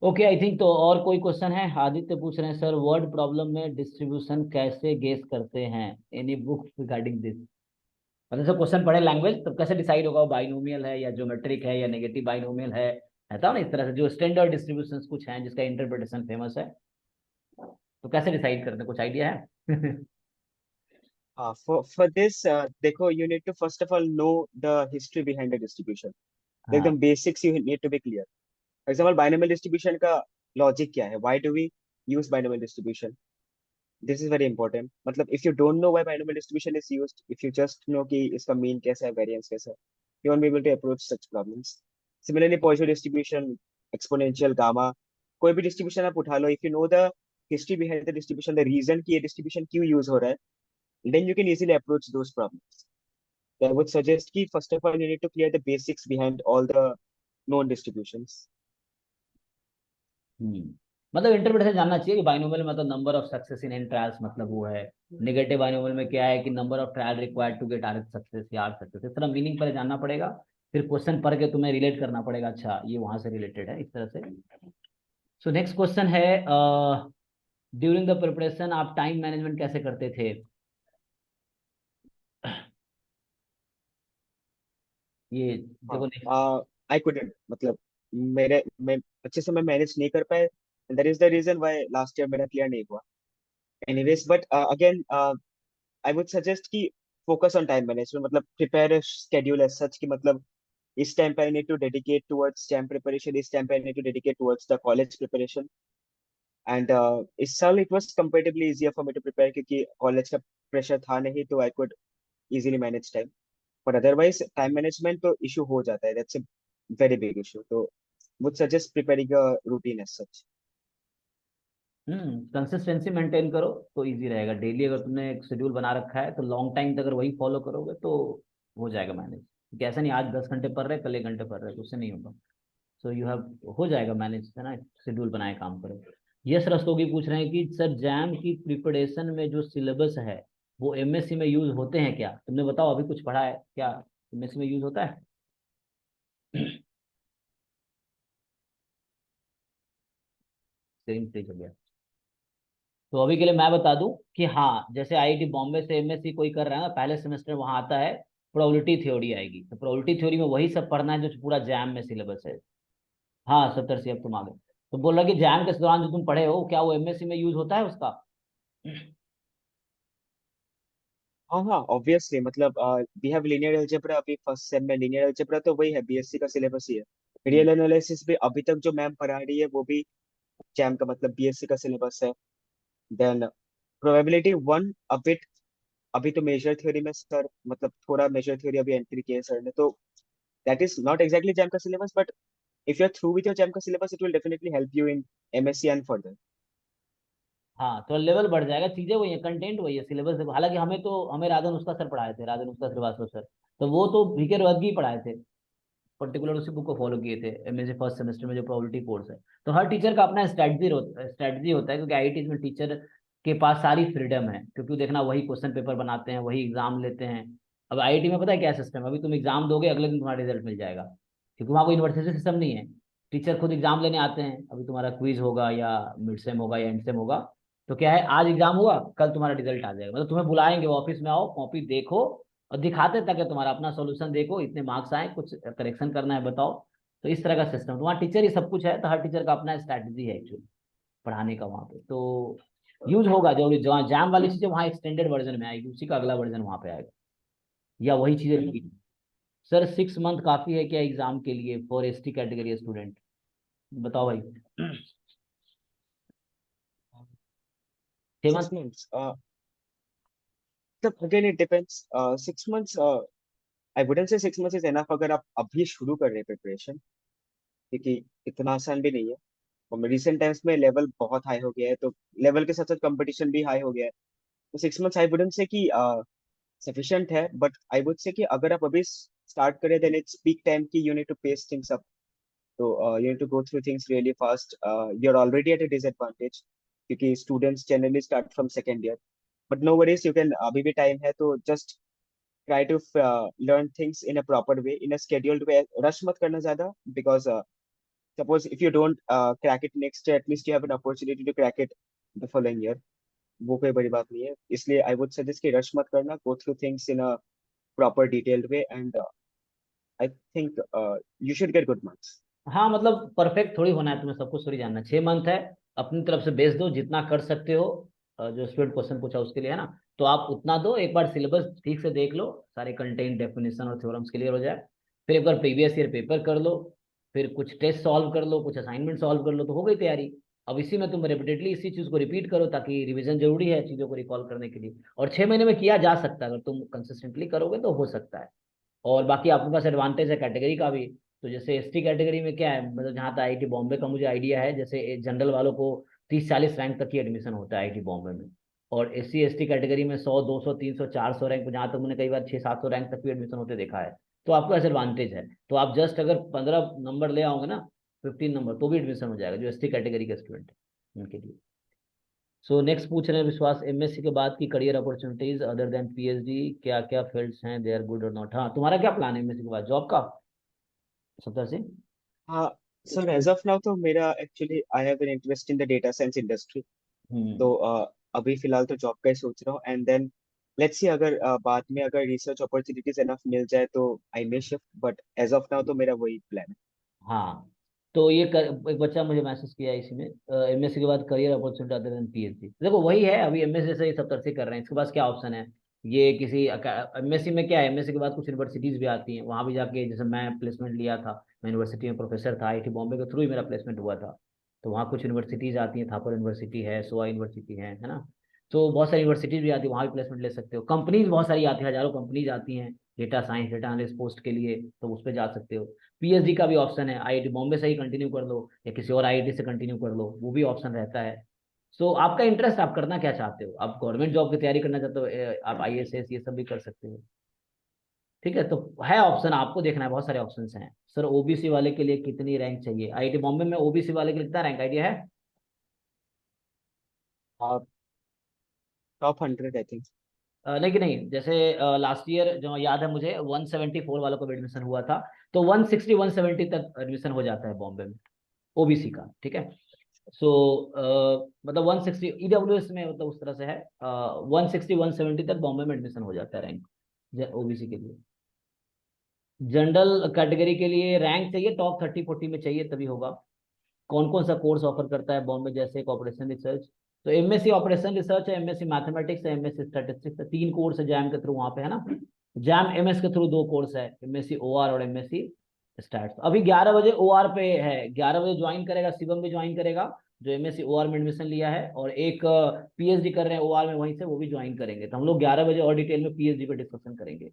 ओके, आई थिंक तो और कोई क्वेश्चन है। आदित्य पूछ रहे हैं सर वर्ड प्रॉब्लम में डिस्ट्रीब्यूशन कैसे गेस करते हैं, एनी बुक रिगार्डिंग दिस। मतलब जब क्वेश्चन पढ़े लैंग्वेज, तब कैसे डिसाइड होगा वो बाइनोमियल है या ज्योमेट्रिक है या नेगेटिव बाइनोमियल है, रहता ना इस तरह से, जो स्टैंडर्ड डिस्ट्रीब्यूशन कुछ हैं जिसका इंटरप्रिटेशन फेमस है, तो कैसे डिसाइड करते हैं, कुछ आइडिया है? For this, देखो, you need to first of all know the history behind the distribution. हाँ। एकदम basics you need to be clear. For example, binomial distribution का logic क्या है? Why do we use binomial distribution? This is very important. मतलब if you don't know why binomial distribution is used, if you just know कि इसका mean कैसा है, variance कैसा है, you won't be able to approach such problems. Similarly, Poisson distribution, exponential, gamma, कोई भी distribution आप उठा लो, if you know the history behind the distribution, the reason कि ये distribution क्यों use हो रहा है, then you can easily approach those problems. So I would suggest कि first of all you need to clear the basics behind all the known distributions. मतलब interpretation जानना चाहिए कि बाइनोमियल मतलब number of success in n trials, मतलब वो है। Negative binomial में क्या है कि number of trial required to get r success या आर सक्सेस, इस तरह मीनिंग पहले जानना पड़ेगा, फिर क्वेश्चन पढ़ के तुम्हें रिलेट करना पड़ेगा, अच्छा ये वहां से रिलेटेड है, इस तरह से। सो नेक्स्ट क्वेश्चन है, ड्यूरिंग द प्रिपरेशन आप टाइम मैनेजमेंट कैसे करते थे? ये हाँ, देखो next। आई कुडंट, मतलब मेरे मैं अच्छे से मैं मैनेज नहीं कर पाए, that is the reason why last year मेरा क्लियर नहीं हुआ। Anyways, but again I would suggest कि फोकस ऑन टाइम मैनेजमेंट, मतलब प्रिपेयर शेड्यूल एज सच कि मतलब इस टाइम पे I need to dedicate towards JAM preparation, इस टाइम पे I need to dedicate towards the college preparation. And इस साल it was comparatively easier for me to prepare, क्योंकि कॉलेज का प्रेशर था नहीं, तो I could easily manage time. But otherwise time management तो इशू हो जाता है, that's a very big issue. तो would suggest preparing a routine as such. Consistency maintain करो तो इजी रहेगा। डेली अगर तुमने एक शेड्यूल बना रखा है तो लॉन्ग टाइम तक अगर वही फॉलो करोगे तो हो जाएगा मैनेज। क्योंकि ऐसा नहीं आज 10 घंटे पढ़ रहे कल 1 घंटे पढ़ रहे तो उससे नहीं होगा। सो यू हैव हो जाएगा मैनेज, है ना? शेड्यूल बनाए काम करो। यस रस्तोगी पूछ रहे हैं कि सर जैम की प्रिपरेशन में जो सिलेबस है वो एमएससी में यूज होते हैं क्या? तुमने बताओ अभी कुछ पढ़ा है क्या? एमएससी में यूज होता है? सेम सही हो गया। तो अभी के लिए मैं बता दूं कि हाँ, जैसे आईआईटी बॉम्बे से एमएससी कोई कर रहा है ना, पहले सेमेस्टर वहां आता है प्रोबेबिलिटी थ्योरी आएगी। तो प्रोबेबिलिटी थ्योरी में वही सब पढ़ना है जो पूरा जैम में सिलेबस है। हाँ 70 से अब तुम आ गए। तो बोल रहा कि जैम के दौरान जो तुम पढ़े हो क्या वो एमएससी में यूज होता है उसका? हाँ हाँ, ऑब्वियसली, मतलब वी हैव लीनियर अलजेब्रा अभी फर्स्ट सेम में, लीनियर अलजेब्रा तो वही है, बीएससी का सिलेबस ही है। रियल एनालिसिस भी अभी तक जो मैम पढ़ा रही है वो भी जैम का, मतलब बीएससी का सिलेबस है। Then probability one a bit, अभी तो मेजर थ्योरी में सर, मतलब थोड़ा मेजर थ्योरी अभी एंट्री किया है सर ने, तो that is not exactly JAM का syllabus, but if you are through with your JAM का syllabus it will definitely help you in MSc and further. हाँ तो लेवल बढ़ जाएगा। चीजें वही है, कंटेंट वही है, सिलेबस देखो। हालांकि हमें राधन उसका सर पढ़ाए थे, राधन उसका श्रीवास्तव सर। तो वो तो बीके रोहतगी ही पढ़ाए थे, पर्टिकुलर उसी बुक को फॉलो किए थे एमएससी फर्स्ट सेमेस्टर में जो प्रोबेबिलिटी कोर्स है। तो हर टीचर का अपना स्ट्रेटजी होता है क्योंकि आईआईटी में टीचर के पास सारी फ्रीडम है। क्योंकि वो देखना वही क्वेश्चन पेपर बनाते हैं, वही एग्जाम लेते हैं। अब आईआईटी में पता है क्या सिस्टम है? अभी तुम एग्जाम दोगे अगले दिन तुम्हारा रिजल्ट मिल जाएगा, क्योंकि वहाँ कोई यूनिवर्सिटी सिस्टम नहीं है। टीचर खुद एग्जाम लेने आते हैं। अभी तुम्हारा क्विज होगा या मिड सेम होगा या एंड सेम होगा, तो क्या है, आज एग्जाम हुआ कल तुम्हारा रिजल्ट आ जाएगा। मतलब तुम्हें बुलाएंगे, ऑफिस में आओ, कॉपी देखो और दिखाते तक है तुम्हारा अपना सॉल्यूशन देखो, इतने मार्क्स आए, कुछ करेक्शन करना है बताओ। तो इस तरह का सिस्टम, तो वहाँ टीचर ही सब कुछ है। तो हर टीचर का अपना स्ट्रैटेजी है एक्चुअली पढ़ाने का वहाँ पे। तो यूज होगा जरूरी। जहाँ जैम वाली चीजें वहाँ एक्सटेंडेड वर्जन में आएगी, उसी का अगला वर्जन वहाँ पे आएगा, या वही चीजें repeat। सर 6 मंथ काफी है क्या एग्जाम के लिए फॉर एसटी कैटेगरी स्टूडेंट? बताओ भाई। 6 मंथ। 6 months, मतलब again it depends. 6 months, I wouldn't say 6 months is enough अगर आप अभी शुरू कर रहे हैं प्रिपरेशन, क्योंकि इतना आसान भी नहीं है। और रिसेंट टाइम्स में लेवल बहुत हाई हो गया है, तो लेवल के साथ साथ कंपटीशन भी हाई हो गया है। तो 6 months आई वुडंट से कि सफिशिएंट है, बट आई वुड से कि अगर आप अभी स्टार्ट करें देन इट्स पीक टाइम कि you need to pace things up. तो you need to go through things really fast. You are already at a disadvantage, क्योंकि students generally start from second year. But no worries, you can, अभी भी time है, तो just try to learn things in a proper way, in a scheduled way. Rush मत करना ज्यादा, because suppose if you don't crack it next year, at least you have an opportunity to crack it the following year. वो कोई बड़ी बात नहीं है, इसलिए I would suggest कि rush मत करना, go through things in a proper detailed way, and I think you should get good marks. हाँ मतलब परफेक्ट थोड़ी होना है, तुम्हें सब कुछ थोड़ी जानना है। 6 मंथ है, अपनी तरफ से बेच दो जितना कर सकते हो। जो स्टूडेंट क्वेश्चन पूछा उसके लिए, है ना? तो आप उतना दो, एक बार सिलेबस ठीक से देख लो, सारे कंटेंट डेफिनेशन और थ्योरम्स क्लियर हो जाए। फिर एक बार प्रीवियस ईयर पेपर कर लो, फिर कुछ टेस्ट सॉल्व कर लो, कुछ असाइनमेंट सॉल्व कर लो, तो हो गई तैयारी। अब इसी में तुम रिपीटेडली इसी चीज को रिपीट करो, ताकि रिवीजन जरूरी है चीजों को रिकॉल करने के लिए। और 6 महीने में किया जा सकता है, अगर तुम कंसिस्टेंटली करोगे तो हो सकता है। और बाकी आपके पास एडवांटेज है कैटेगरी का भी। तो जैसे एसटी कैटेगरी में क्या है, मतलब जहाँ तक आईआईटी बॉम्बे का मुझे आइडिया है, जैसे जनरल वालों को 30-40 रैंक तक की एडमिशन होता है आईआईटी बॉम्बे में। और एससी एसटी कैटेगरी में 100 200 300 400 रैंक, जहाँ तक मैंने कई बार 600 700 रैंक तक भी एडमिशन होते देखा है। तो आपको ऐसे एडवांटेज है। तो आप जस्ट अगर 15 नंबर ले आओगे ना, 15 नंबर, तो भी एडमिशन हो जाएगा जो एसटी कैटेगरी के स्टूडेंट है उनके लिए। सो नेक्स्ट पूछ रहे हैं विश्वास, एमएससी के बाद की career opportunities other than PhD, क्या क्या फील्ड्स हैं, दे आर गुड और नॉट? हाँ तुम्हारा क्या प्लान है एमएससी के बाद जॉब का, सत्तर सिंह? हाँ सर, एज ऑफ नाउ तो मेरा actually I have an interest in the data science industry. तो अभी फिलहाल तो जॉब का ही सोच रहा हूँ, एंड देन लेट्स सी, अगर बाद में अगर रिसर्च अपॉर्चुनिटीज एनफ मिल जाए तो I may shift, but as of now तो मेरा वही प्लान है। हाँ, तो एक बच्चा मुझे मैसेज किया इसी में, एमएससी के बाद career opportunity other than PhD. देखो वही है, अभी एमएससी जैसे ये सब तरह कर रहे हैं, इसके पास क्या ऑप्शन है? ये किसी एमएससी में क्या है, एमएससी के बाद कुछ यूनिवर्सिटीज भी आती हैं, वहां भी जाके, जैसे मैं प्लेसमेंट लिया था, मैं यूनिवर्सिटी में प्रोफेसर था, आईआईटी बॉम्बे के थ्रू ही मेरा प्लेसमेंट हुआ था। तो वहाँ कुछ यूनिवर्सिटीज आती हैं, थापर यूनिवर्सिटी है, सोआ यूनिवर्सिटी है ना। तो बहुत सारी यूनिवर्सिटीज भी आती है, वहाँ भी प्लेसमेंट ले सकते हो। कंपनीज बहुत सारी आती है, हजारों कंपनीज आती हैं data science, data analyst post के लिए, तो उस पर जा सकते हो। पीएचडी का भी ऑप्शन है, आईआईटी बॉम्बे से ही कंटिन्यू कर लो या किसी और आईआईटी से कंटिन्यू कर लो, वो भी ऑप्शन रहता है। सो आपका इंटरेस्ट, आप करना क्या चाहते हो? आप गवर्नमेंट जॉब की तैयारी करना चाहते हो, आप आईएएस ये सब भी कर सकते हो। ठीक है, तो है ऑप्शन, आपको देखना है, बहुत सारे ऑप्शन हैं। सर ओबीसी वाले के लिए कितनी रैंक चाहिए? आईआईटी बॉम्बे में ओबीसी वाले के लिए कितना रैंक आइडिया है? Top 100 I think. नहीं कि नहीं, जैसे लास्ट ईयर जो याद है मुझे, 174 वालों को एडमिशन हुआ था, तो 160 170 तक एडमिशन हो जाता है बॉम्बे में ओबीसी का। ठीक है, सो मतलब 160 ईडब्ल्यूएस में, मतलब उस तरह से है, 160 170 तक बॉम्बे में एडमिशन हो जाता है रैंक ओबीसी के लिए। जनरल कैटेगरी के लिए रैंक चाहिए टॉप 30 40 में चाहिए, तभी होगा। कौन कौन सा कोर्स ऑफर करता है बॉम्बे? जैसे एक ऑपरेशन रिसर्च, तो एमएससी ऑपरेशन रिसर्च है, एमएससी मैथमेटिक्स है, एमएससी स्टैटिस्टिक्स है, 3 कोर्स है जैम के थ्रू वहां पे, है ना। जैम एमएस के थ्रू 2 कोर्स है, एमएससी ओआर और एमएससी स्टैट्स। अभी 11 बजे ओआर पे है, 11 बजे ज्वाइन करेगा, शिवम भी ज्वाइन करेगा जो एमएससी ओआर में एडमिशन लिया है, और एक पीएचडी कर रहे हैं ओआर में वहीं से, वो भी ज्वाइन करेंगे। तो हम लोग 11 बजे और डिटेल में पीएचडी पे डिस्कशन करेंगे।